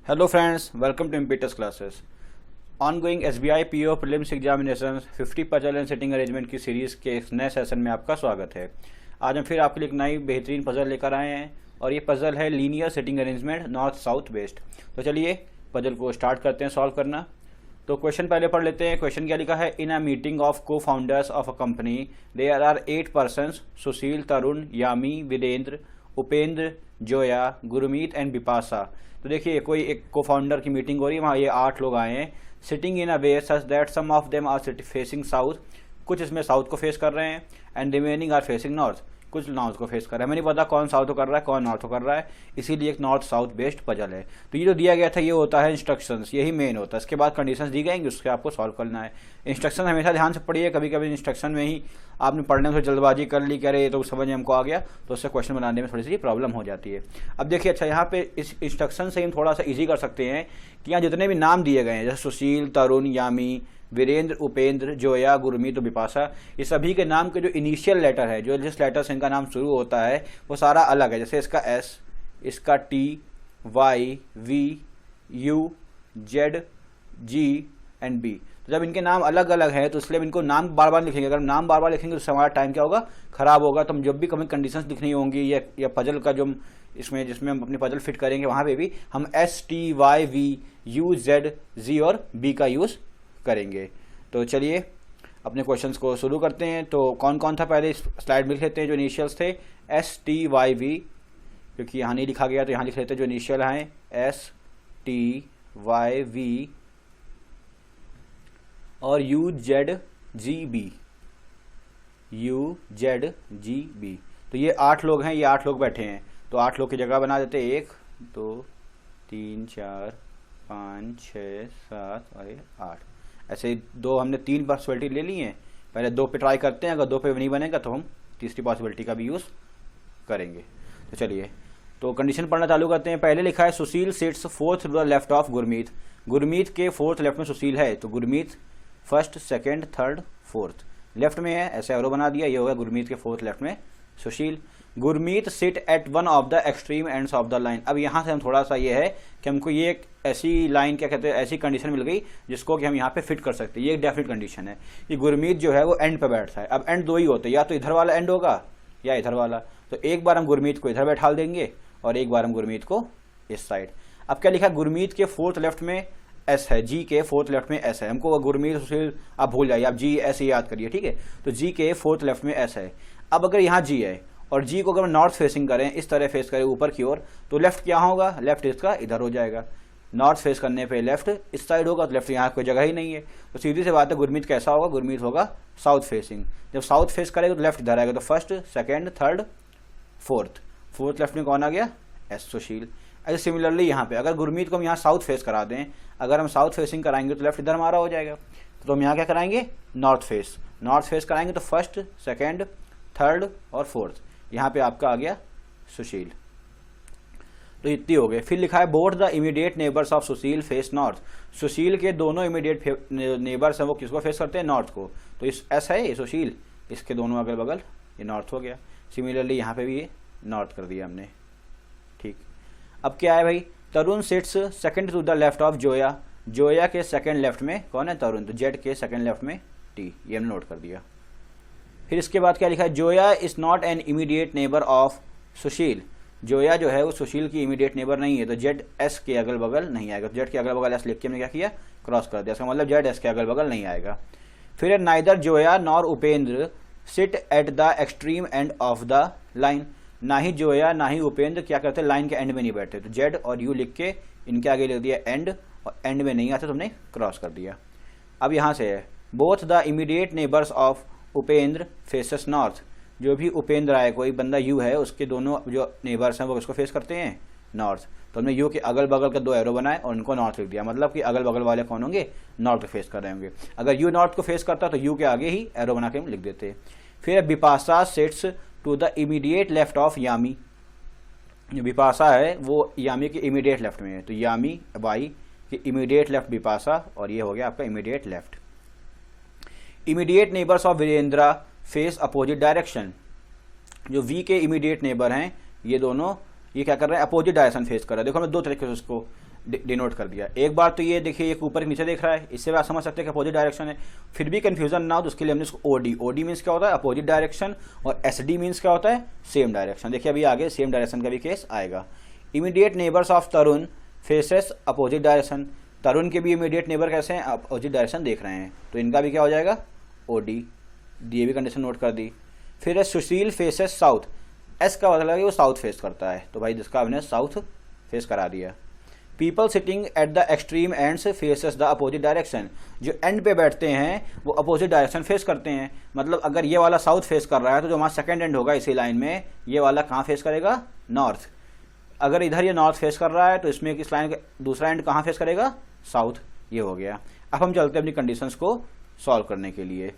Hello friends, welcome to Impetus classes. Ongoing SBI PO Prelims Examinations 50 puzzle and sitting arrangement की series के एक नए session में आपका स्वागत है। आज हम फिर आपके लिए एक नई बेहतरीन पजल लेकर आए हैं और ये पजल है linear sitting arrangement north south west. तो चलिए पजल को स्टार्ट करते हैं सॉल्व करना। तो क्वेश्चन पहले पढ़ लेते हैं। क्वेश्चन क्या लिखा है? In a meeting of co founders of a company there are 8 persons Sushil, Tarun, Yami, Virender, Upendra, Zoya, Gurmeet and Bipasha. तो देखिए कोई एक को फाउंडर की मीटिंग हो रही है, वहाँ ये 8 लोग आए हैं। Sitting in a way such that some of them are facing south, कुछ इसमें साउथ को फेस कर रहे हैं, and remaining are facing north, कुछ नॉर्थ को फेस कर रहा है। हमें नहीं पता कौन साउथ को कर रहा है कौन नॉर्थ को कर रहा है, इसीलिए एक नॉर्थ साउथ बेस्ड पजल है। तो ये जो दिया गया था ये होता है इंस्ट्रक्शंस, यही मेन होता है। इसके बाद कंडीशंस दी जाएंगी, उसके आपको सॉल्व करना है। इंस्ट्रक्शन हमेशा ध्यान से पढ़िए, कभी कभी इंस्ट्रक्शन में ही आपने पढ़ने में जल्दबाजी कर ली, कह रहे तो समझ में हमको आ गया, तो उससे क्वेश्चन बनाने में थोड़ी सी प्रॉब्लम हो जाती है। अब देखिए अच्छा, यहाँ पे इस इंस्ट्रक्शन से हम थोड़ा सा ईजी कर सकते हैं कि यहाँ जितने भी नाम दिए गए हैं जैसे सुशील, तरुण, यामी, वीरेंद्र, उपेंद्र, जोया, गुरमीत और बिपाशा, ये सभी के नाम के जो इनिशियल लेटर है, जो जिस लेटर से इनका नाम शुरू होता है वो सारा अलग है। जैसे इसका एस, इसका T, Y, V, U, Z, G and B. तो जब इनके नाम अलग अलग हैं तो इसलिए हम इनको नाम बार बार लिखेंगे। अगर हम नाम बार बार लिखेंगे तो हमारा टाइम क्या होगा, खराब होगा। तो हम जब भी हमें कंडीशंस लिखनी होंगी या पजल का जो इसमें जिसमें हम अपनी पजल फिट करेंगे वहाँ पे भी हम S, T, Y, V, U, Z, G और बी का यूज़ करेंगे। तो चलिए अपने क्वेश्चंस को शुरू करते हैं। तो कौन कौन था पहले इस स्लाइड में लिख लेते हैं। जो इनिशियल्स थे एस, टी, वाई, वी, क्योंकि यहाँ नहीं लिखा गया तो यहाँ लिख लेते हैं जो इनिशियल हैं एस, टी, वाई, वी और U, Z, G, B, U, Z, G, B. तो ये 8 लोग हैं, ये 8 लोग बैठे हैं। तो 8 लोग की जगह बना देते हैं 1 2 3 4 5 6 7 और 8। ऐसे 2 हमने 3 पॉसिबिलिटी ले ली हैं। पहले 2 पे ट्राई करते हैं, अगर 2 पे नहीं बनेगा तो हम तीसरी पॉसिबिलिटी का भी यूज़ करेंगे। तो चलिए तो कंडीशन पढ़ना चालू करते हैं। पहले लिखा है Sushil sits fourth to the left of Gurmeet. Gurmeet के फोर्थ लेफ्ट में सुशील है, तो Gurmeet first, second, third, fourth left में है, ऐसे एरो बना दिया। ये होगा गुरमीत के फोर्थ लेफ्ट में Sushil. Gurmeet sit at one of the extreme ends of the line. अब यहाँ से हम थोड़ा सा ये है कि हमको ये एक ऐसी लाइन क्या कहते हैं, ऐसी कंडीशन मिल गई जिसको कि हम यहाँ पे फिट कर सकते हैं। ये एक डेफिनेट कंडीशन है कि गुरमीत जो है वो एंड पे बैठता है। अब एंड 2 ही होते हैं, या तो इधर वाला एंड होगा या इधर वाला। तो एक बार हम गुरमीत को इधर बैठा देंगे और एक बार हम गुरमीत को इस साइड। अब क्या लिखा, गुरमीत के फोर्थ लेफ्ट में एस है, जी के फोर्थ लेफ्ट में एस है। हमको गुरमीत सुशील आप भूल जाइए, आप जी एस याद करिए, ठीक है। तो जी के फोर्थ लेफ्ट में एस है। अब अगर यहाँ जी है और जी को अगर हम नॉर्थ फेसिंग करें, इस तरह फेस करें ऊपर की ओर, तो लेफ्ट क्या होगा, लेफ्ट इसका इधर हो जाएगा। नॉर्थ फेस करने पे लेफ्ट इस साइड होगा, तो लेफ्ट यहाँ कोई जगह ही नहीं है। तो सीधी सी बात है, गुरमीत कैसा होगा, गुरमीत होगा साउथ फेसिंग। जब साउथ फेस करेगा तो लेफ्ट इधर आएगा, तो first, second, third, fourth. Fourth left में कौन आ गया, एस सुशील। ऐसे सिमिलरली यहाँ पे अगर गुरमीत को हम यहाँ साउथ फेस करा दें, अगर हम साउथ फेसिंग कराएंगे तो लेफ्ट इधर हमारा हो जाएगा। तो हम यहाँ क्या कराएंगे, नॉर्थ फेस। नॉर्थ फेस कराएंगे तो फर्स्ट, सेकेंड, थर्ड और फोर्थ। यहाँ पे आपका आ गया सुशील। तो इतनी हो गए। फिर लिखा है both the immediate neighbours of Sushil face north. Sushil के दोनों इमीडिएट नेबर्स हैं वो किसको फेस करते हैं, नॉर्थ को। तो इस एस है ये सुशील, इसके दोनों अगल बगल ये नॉर्थ हो गया। सिमिलरली यहाँ पे भी ये नॉर्थ कर दिया हमने, ठीक। अब क्या है भाई, Tarun sits second to the left of Zoya. Zoya के सेकंड लेफ्ट में कौन है, तरुण। तो जेड के सेकंड लेफ्ट में टी, ये हमने नोट कर दिया। फिर इसके बाद क्या लिखा है, Zoya is not an immediate neighbour of Sushil. Zoya जो है वो सुशील की इमीडिएट नेबर नहीं है, तो जेड एस के अगल बगल नहीं आएगा। तो जेड के अगल बगल एस लिख के हमने क्या किया, क्रॉस कर दिया। इसका मतलब जेड एस के अगल बगल नहीं आएगा। फिर neither Zoya nor Upendra sit at the extreme end of the line. ना ही जोया ना ही उपेंद्र क्या करते, लाइन के एंड में नहीं बैठते। तो जेड और यू लिख के इनके आगे लिख दिया एंड, और एंड में नहीं आते तो हमने क्रॉस कर दिया। अब यहाँ से है both the immediate neighbours of Upendra faces north. जो भी उपेंद्र आए, कोई बंदा यू है, उसके दोनों जो नेबर्स हैं वो किसको फेस करते हैं, नॉर्थ। तो हमने यू के अगल बगल के 2 एरो बनाए और उनको नॉर्थ लिख दिया। मतलब कि अगल बगल वाले कौन होंगे, नॉर्थ को फेस कर रहे होंगे। अगर यू नॉर्थ को फेस करता तो यू के आगे ही एरो बना के हम लिख देते। फिर Bipasha sits to the immediate left of Yami. जो बिपाशा है वो यामी के इमीडिएट लेफ्ट में है, तो यामी वाई के इमीडिएट लेफ्ट बिपाशा, और ये हो गया आपका immediate left. Immediate neighbours of Virendra face opposite direction. जो वी के इमीडिएट नेबर हैं ये दोनों ये क्या कर रहे हैं, अपोजिट डायरेक्शन फेस कर रहे हैं। देखो मैं 2 तरीके से उसको डिनोट कर दिया। एक बार तो ये देखिए एक ऊपर नीचे देख रहा है, इससे आप समझ सकते हैं कि अपोजिट डायरेक्शन है। फिर भी कन्फ्यूजन ना हो तो उसके लिए हमने इसको ओडी, ओडी मीन्स क्या होता है अपोजिट डायरेक्शन, और एसडी मीन्स क्या होता है सेम डायरेक्शन। देखिए अभी आगे सेम डायरेक्शन का भी केस आएगा। Immediate neighbours of Tarun faces opposite direction, Tarun के भी इमीडिएट नेबर कैसे हैं अपोजिट डायरेक्शन देख रहे हैं, तो इनका भी क्या हो जाएगा ओडी, ये भी कंडीशन नोट कर दी। फिर है सुशील फेसेस साउथ, एस का मतलब है वो साउथ फेस करता है, तो भाई जिसका हमने साउथ फेस करा दिया। People sitting at the extreme ends faces the opposite direction, जो एंड पे बैठते हैं वो अपोजिट डायरेक्शन फेस करते हैं। मतलब अगर ये वाला साउथ फेस कर रहा है तो जो हमारा सेकंड एंड होगा इसी लाइन में ये वाला कहाँ फेस करेगा नॉर्थ। अगर इधर ये नॉर्थ फेस कर रहा है तो इसमें इस लाइन का दूसरा एंड कहाँ फेस करेगा साउथ, ये हो गया। अब हम चलते हैं अपनी कंडीशंस को सॉल्व करने के लिए।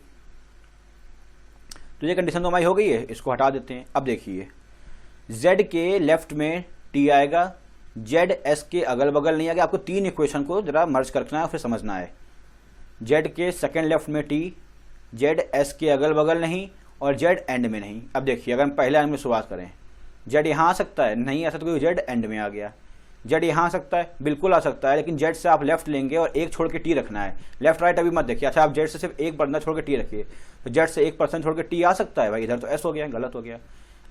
तो ये कंडीशन तो हमारी हो गई है, इसको हटा देते हैं। अब देखिए z के लेफ्ट में t आएगा, z s के अगल बगल नहीं आएगा। आपको तीन इक्वेशन को जरा मर्ज करना है और फिर समझना है। z के सेकंड लेफ्ट में t, z s के अगल बगल नहीं और z एंड में नहीं। अब देखिए अगर हम पहले एंड में शुरुआत करें, z यहाँ आ सकता है नहीं आ सकता क्योंकि z एंड में आ गया। z यहाँ आ सकता है बिल्कुल आ सकता है, लेकिन z से आप लेफ्ट लेंगे और एक छोड़ के t रखना है, लेफ्ट राइट अभी मत देखिए। अच्छा आप z से सिर्फ एक बंदा छोड़ के t रखिए, तो z से 1% छोड़ के t आ सकता है भाई, इधर तो s हो गया, गलत हो गया।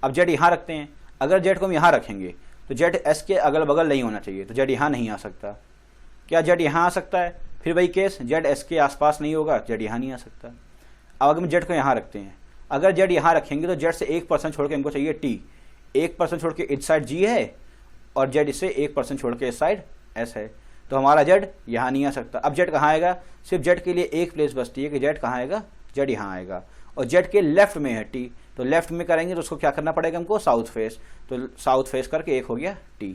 अब z यहाँ रखते हैं, अगर z को हम यहाँ रखेंगे तो z s के अगल बगल नहीं होना चाहिए, तो z यहाँ नहीं आ सकता। क्या z यहाँ आ सकता है? फिर वही केस, z s के आसपास नहीं होगा, z यहाँ नहीं आ सकता। अब अगर हम z को यहाँ रखते हैं, अगर z यहाँ रखेंगे तो z से 1% छोड़ के हमको चाहिए t, 1% छोड़ के इस साइड g है और z इससे 1% छोड़ के इस साइड s है, तो हमारा z यहाँ नहीं आ सकता। अब z कहाँ आएगा? सिर्फ z के लिए एक प्लेस बचती है कि z कहाँ आएगा, z यहाँ आएगा, और z के लेफ्ट में है t, तो लेफ्ट में करेंगे तो उसको क्या करना पड़ेगा हमको साउथ फेस, तो साउथ फेस करके एक हो गया t।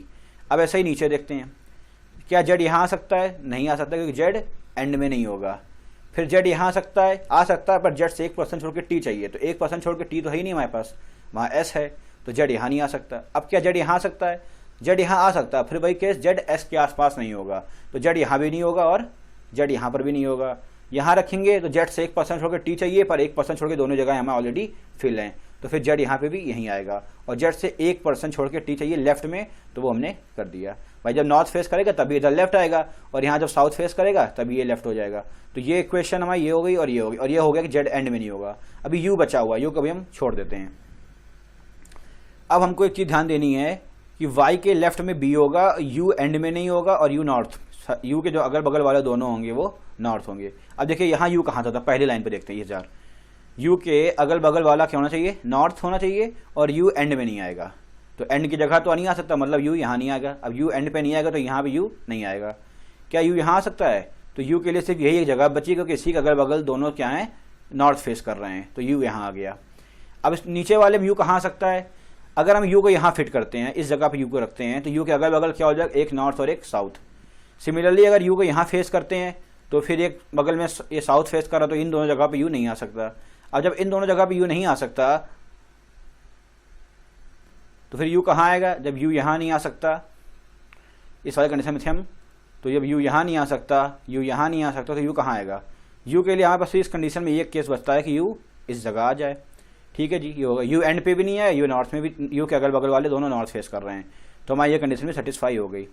अब ऐसे ही नीचे देखते हैं, क्या z यहाँ आ सकता है? नहीं आ सकता क्योंकि z एंड में नहीं होगा। फिर z यहाँ आ सकता है पर z से 1% छोड़ के t चाहिए, तो 1% छोड़ के t तो है ही नहीं हमारे पास, वहाँ s है, तो z यहाँ नहीं आ सकता। अब क्या z यहाँ आ सकता है? z यहाँ आ सकता है, फिर वही केस z s के आसपास नहीं होगा, तो z यहाँ भी नहीं होगा और z यहाँ पर भी नहीं होगा। यहाँ रखेंगे तो z से 1% छोड़ के t चाहिए, पर 1% छोड़ के दोनों जगह हमें ऑलरेडी फिल हैं, तो फिर z यहाँ पे भी यहीं आएगा, और z से 1% छोड़ के t चाहिए लेफ्ट में, तो वो हमने कर दिया। भाई जब नॉर्थ फेस करेगा तभी इधर लेफ्ट आएगा, और यहाँ जब साउथ फेस करेगा तभी ये लेफ्ट हो जाएगा। तो ये इक्वेशन हमारी ये हो गई और ये हो गई, और ये हो गया कि z एंड में नहीं होगा। अभी u बचा हुआ, u को भी हम छोड़ देते हैं। अब हमको एक चीज़ ध्यान देनी है कि y के लेफ्ट में b होगा, u एंड में नहीं होगा, और u नॉर्थ, u के जो अगल बगल वाले दोनों होंगे वो नॉर्थ होंगे। अब देखिए यहाँ u कहाँ था, पहली लाइन पे देखते हैं, ये जार u के अगल बगल वाला क्या होना चाहिए, नॉर्थ होना चाहिए, और u एंड में नहीं आएगा, तो एंड की जगह तो नहीं आ सकता, मतलब u यहाँ नहीं आएगा। अब u एंड पे नहीं आएगा तो यहाँ पे u नहीं आएगा। क्या u यहाँ आ सकता है? तो u के लिए सिर्फ यही एक जगह बची, क्योंकि इसी के अगल बगल दोनों क्या हैं, नॉर्थ फेस कर रहे हैं, तो u यहाँ आ गया। अब इस नीचे वाले में u कहाँ आ सकता है? अगर हम u को यहाँ फिट करते हैं, इस जगह पे u को रखते हैं, तो u के अगल बगल क्या हो जाएगा, एक नॉर्थ और एक साउथ। सिमिलरली अगर u को यहाँ फेस करते हैं तो फिर एक बगल में ये साउथ फेस कर रहा, तो इन दोनों जगह पे u नहीं आ सकता। अब जब इन दोनों जगह पे u नहीं आ सकता तो फिर u कहाँ आएगा? जब u यहाँ नहीं आ सकता, इस वाले कंडीशन में थे हम, तो जब u यहाँ नहीं आ सकता, u यहाँ नहीं आ सकता, तो u कहाँ आएगा? u के लिए हमारे पास इस कंडीशन में एक केस बचता है कि u इस जगह आ जाए। ठीक है जी, ये होगा, u एंड पे भी नहीं है, u नॉर्थ में भी, u के अगल बगल वाले दोनों नॉर्थ फेस कर रहे हैं, तो हमारी ये कंडीशन भी सेटिस्फाई हो गई।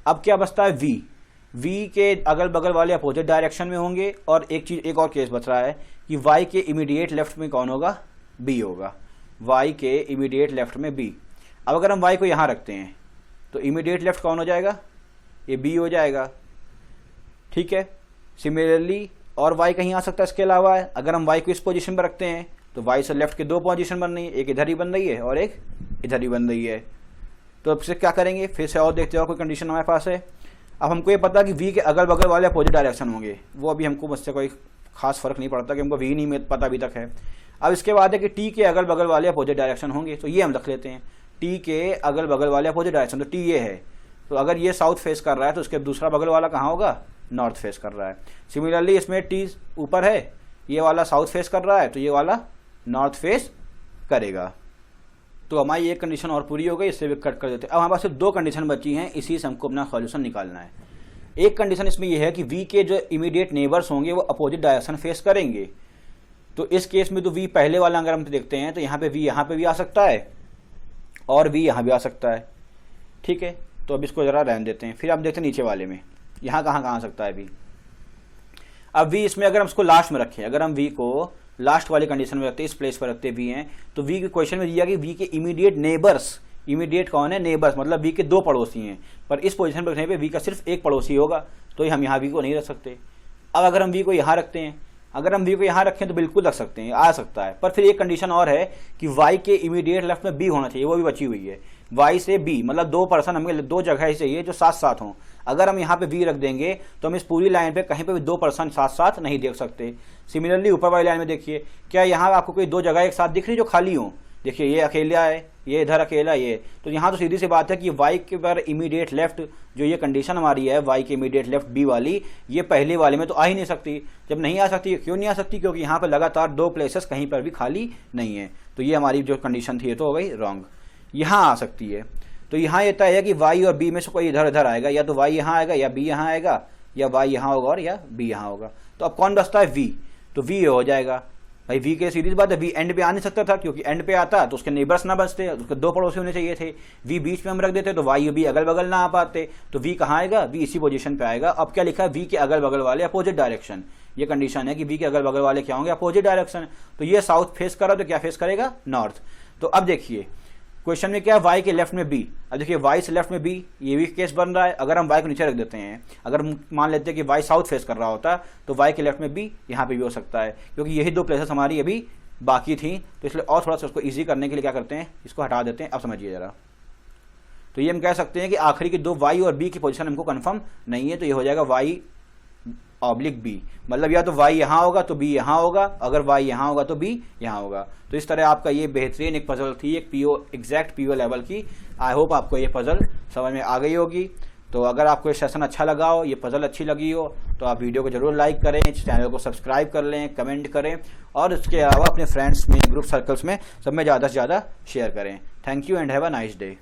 अब क्या बचता है? v के अगल बगल वाले अपोजिट डायरेक्शन में होंगे, और एक और केस बच रहा है कि y के इमीडिएट लेफ्ट में कौन होगा, b होगा, y के इमीडिएट लेफ्ट में b। अब अगर हम y को यहाँ रखते हैं तो इमीडिएट लेफ्ट कौन हो जाएगा, ये b हो जाएगा। ठीक है, सिमिलरली और y कहीं आ सकता है इसके अलावा है। अगर हम y को इस पोजीशन पर रखते हैं तो y से लेफ्ट के दो पोजीशन बन रही है, एक इधर ही बन रही है और एक इधर ही बन रही है। तो अब से क्या करेंगे, फिर से और देखते हो कोई कंडीशन हमारे पास है। अब हमको ये पता कि v के अगल बगल वाले अपोजिट डायरेक्शन होंगे, वो अभी हमको मुझसे कोई खास फर्क नहीं पड़ता कि हमको v नहीं पता अभी तक है। अब इसके बाद है कि t के अगल बगल वाले अपोजिट डायरेक्शन होंगे, तो ये हम रख लेते हैं, t के अगल बगल वाले अपोजिट डायरेक्शन, तो t ये है, तो अगर ये साउथ फेस कर रहा है तो उसके दूसरा बगल वाला कहाँ होगा, नॉर्थ फेस कर रहा है। सिमिलरली इसमें t ऊपर है, ये वाला साउथ फेस कर रहा है, तो ये वाला नॉर्थ फेस करेगा। तो हमारी एक कंडीशन और पूरी हो गई, इससे भी कट कर देते हैं। अब हमारे पास सिर्फ दो कंडीशन बची हैं, इसी से हमको अपना सॉल्यूशन निकालना है। एक कंडीशन इसमें यह है कि v के जो इमीडिएट नेबर्स होंगे वो अपोजिट डायरेक्शन फेस करेंगे, तो इस केस में तो v पहले वाला अगर हम देखते हैं तो यहाँ पे v यहाँ पे भी आ सकता है और v यहाँ भी आ सकता है। ठीक है, तो अब इसको ज़रा रहने देते हैं। फिर आप देखते हैं नीचे वाले में यहाँ कहाँ आ सकता है वी। अब वी इसमें अगर हम इसको लास्ट में रखें, अगर हम वी को लास्ट वाली कंडीशन में रखते हैं, इस प्लेस पर रखते वी हैं, तो वी के क्वेश्चन में दिया कि वी के इमीडिएट नेबर्स, इमीडिएट कौन है, नेबर्स, मतलब वी के 2 पड़ोसी हैं, पर इस पोजीशन पर रखने पे वी का सिर्फ 1 पड़ोसी होगा, तो हम यहाँ वी को नहीं रख सकते। अब अगर हम वी को यहाँ रखते हैं, अगर हम वी को यहाँ रखें तो बिल्कुल रख सकते हैं, आ सकता है, पर फिर एक कंडीशन और है कि वाई के इमीडिएट लेफ्ट में बी होना चाहिए, वो भी बची हुई है। वाई से बी मतलब 2 पर्सन हमें 2 जगह चाहिए जो साथ साथ हों। अगर हम यहाँ पे वी रख देंगे तो हम इस पूरी लाइन पे कहीं पे भी 2 पर्सन साथ साथ नहीं देख सकते। सिमिलरली ऊपर वाली लाइन में देखिए, क्या यहाँ आपको कोई 2 जगह एक साथ दिख रही जो खाली हों? देखिए ये अकेला है, ये इधर अकेला, ये, तो यहाँ तो सीधी सी बात है कि वाई के पर इमीडिएट लेफ्ट जो ये कंडीशन हमारी है, वाई के इमीडिएट लेफ्ट बी वाली, ये पहले वाले में तो आ ही नहीं सकती। जब नहीं आ सकती, क्यों नहीं आ सकती? क्योंकि यहाँ पर लगातार 2 प्लेसेस कहीं पर भी खाली नहीं है, तो ये हमारी जो कंडीशन थी ये तो हो गई रॉन्ग। यहाँ आ सकती है, तो यहाँ ये तय है कि वाई और बी में से कोई इधर इधर आएगा, या तो वाई यहाँ आएगा या बी यहाँ आएगा, या वाई यहाँ होगा और या बी यहाँ होगा। तो अब कौन बचता है? वी, तो वी हो जाएगा भाई। वी के सीरीज बात है, वी एंड पे आ नहीं सकता था, क्योंकि एंड पे आता तो उसके नेबर्स ना बचते, उसके 2 पड़ोसी होने चाहिए थे। वी बीच में हम रख देते तो वाई और बी अगल बगल ना आ पाते, तो वी कहाँ आएगा? वी इसी पोजीशन पे आएगा। अब क्या लिखा है? वी के अगल बगल वाले अपोजिट डायरेक्शन, ये कंडीशन है कि वी के अगल बगल वाले क्या होंगे? Opposite direction. तो ये साउथ फेस कर रहा तो क्या फेस करेगा? नॉर्थ। तो अब देखिए क्वेश्चन में क्या है? वाई के लेफ्ट में बी। अब देखिए वाई से लेफ्ट में बी, ये भी केस बन रहा है। अगर हम वाई को नीचे रख देते हैं, अगर मान लेते हैं कि वाई साउथ फेस कर रहा होता, तो वाई के लेफ्ट में बी यहाँ पे भी हो सकता है, क्योंकि यही 2 प्लेसेस हमारी अभी बाकी थी, तो इसलिए और थोड़ा सा उसको ईजी करने के लिए क्या करते हैं, इसको हटा देते हैं। अब समझिए जरा, तो ये हम कह सकते हैं कि आखिरी की 2 वाई और बी की पोजीशन हमको कंफर्म नहीं है, तो ये हो जाएगा वाई ऑब्लिक बी, मतलब या तो वाई यहाँ होगा तो बी यहाँ होगा, अगर वाई यहाँ होगा तो बी यहाँ होगा। तो इस तरह आपका ये बेहतरीन एक पजल थी, एक पीओ एग्जैक्ट पीओ लेवल की। आई होप आपको ये पजल समझ में आ गई होगी। तो अगर आपको ये सेशन अच्छा लगा हो, ये पजल अच्छी लगी हो, तो आप वीडियो को जरूर लाइक करें, चैनल को सब्सक्राइब कर लें, कमेंट करें, और इसके अलावा अपने फ्रेंड्स में, ग्रुप सर्कल्स में, सब में ज़्यादा से ज़्यादा शेयर करें। Thank you and have a nice day.